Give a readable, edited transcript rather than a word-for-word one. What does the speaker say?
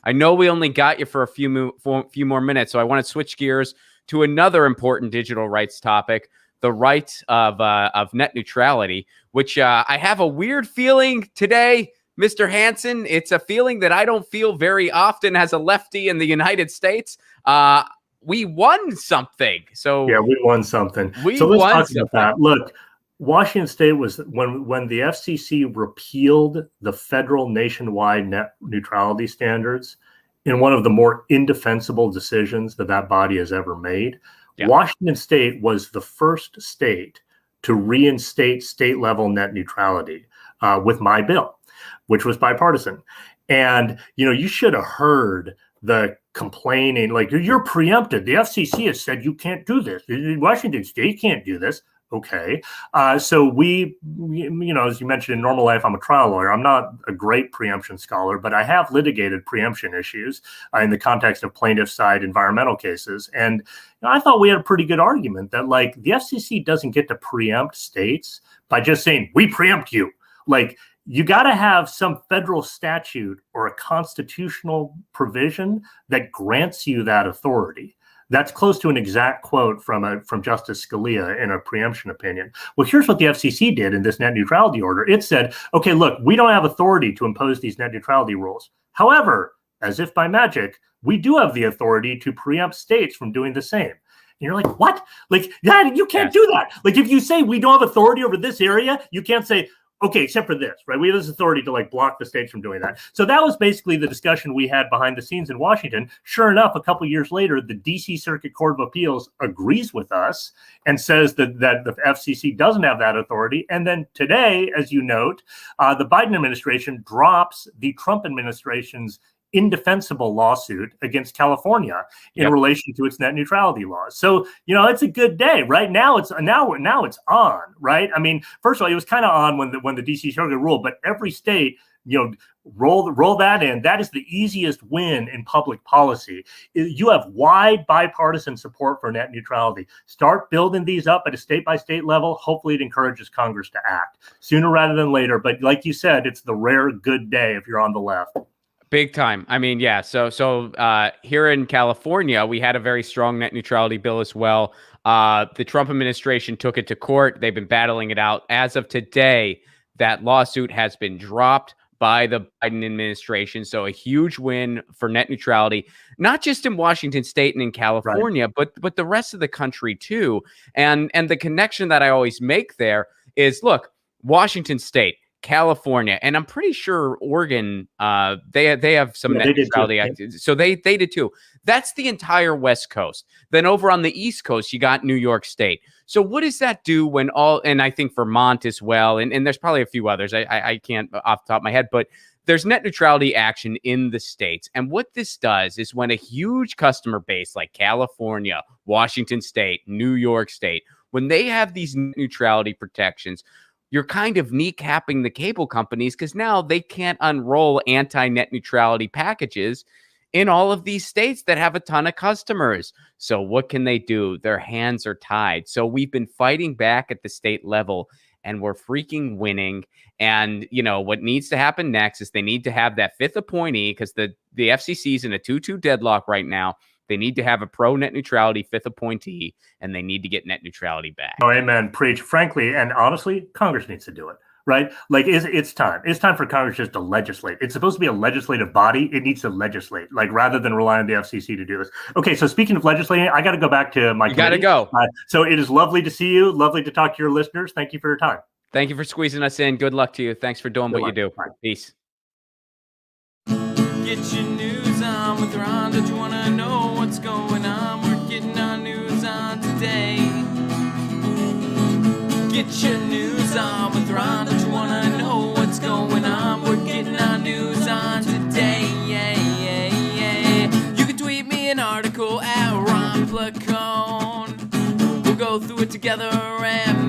I know we only got you for a few more minutes, so I want to switch gears to another important digital rights topic, the right of net neutrality, which I have a weird feeling today, Mr. Hansen. It's a feeling that I don't feel very often as a lefty in the United States. We won something. So yeah, we won something. So let's talk about that. Look, Washington State was when the FCC repealed the federal nationwide net neutrality standards in one of the more indefensible decisions that body has ever made. Yeah. Washington State was the first state to reinstate state-level net neutrality with my bill, which was bipartisan. And, you should have heard the complaining, like, you're preempted. The FCC has said you can't do this. Washington State can't do this. Okay. So we, as you mentioned, in normal life, I'm a trial lawyer. I'm not a great preemption scholar, but I have litigated preemption issues in the context of plaintiff side environmental cases. And I thought we had a pretty good argument that, like, the FCC doesn't get to preempt states by just saying, we preempt you. Like, you got to have some federal statute or a constitutional provision that grants you that authority. That's close to an exact quote from Justice Scalia in a preemption opinion. Well, here's what the FCC did in this net neutrality order. It said, okay, look, we don't have authority to impose these net neutrality rules. However, as if by magic, we do have the authority to preempt states from doing the same. And you're like, what? Like, that, you can't do that. Like, if you say we don't have authority over this area, you can't say, okay, except for this, right? We have this authority to, like, block the states from doing that. So that was basically the discussion we had behind the scenes in Washington. Sure enough, a couple of years later, the DC Circuit Court of Appeals agrees with us and says that the FCC doesn't have that authority. And then today, as you note, the Biden administration drops the Trump administration's indefensible lawsuit against California in relation to its net neutrality laws. So, it's a good day. Right now it's on, right? I mean, first of all, it was kind of on when the DC Circuit ruled, but every state, roll that in. That is the easiest win in public policy. You have wide bipartisan support for net neutrality. Start building these up at a state by state level. Hopefully it encourages Congress to act sooner rather than later. But like you said, it's the rare good day if you're on the left. Big time. I mean, yeah. So here in California, we had a very strong net neutrality bill as well. The Trump administration took it to court. They've been battling it out. As of today, that lawsuit has been dropped by the Biden administration. So a huge win for net neutrality, not just in Washington State and in California, but the rest of the country too. And the connection that I always make there is, look, Washington State, California, and I'm pretty sure Oregon, they have some net neutrality. So they did too. That's the entire West Coast. Then over on the East Coast, you got New York State. So what does that do when and I think Vermont as well, and there's probably a few others. I can't off the top of my head, but there's net neutrality action in the states. And what this does is when a huge customer base like California, Washington State, New York State, when they have these net neutrality protections, you're kind of kneecapping the cable companies because now they can't unroll anti-net neutrality packages in all of these states that have a ton of customers. So what can they do? Their hands are tied. So we've been fighting back at the state level and we're freaking winning. And, what needs to happen next is they need to have that fifth appointee because the FCC is in a 2-2 deadlock right now. They need to have a pro net neutrality fifth appointee, and they need to get net neutrality back. Oh, amen. Preach. Frankly, and honestly, Congress needs to do it, right? Like, it's time. It's time for Congress just to legislate. It's supposed to be a legislative body. It needs to legislate, like, rather than rely on the FCC to do this. Okay, so speaking of legislating, I got to go back to my committee. You got to go. So it is lovely to see you. Lovely to talk to your listeners. Thank you for your time. Thank you for squeezing us in. Good luck to you. Thanks for doing what you do. Bye. Peace. Get your news on with Ron. Don't you want to know what's going on? We're getting our news on today. Get your news on with Ron. Don't you want to know what's going on? We're getting our news on today. You can tweet me an article at Ron Placone. We'll go through it together and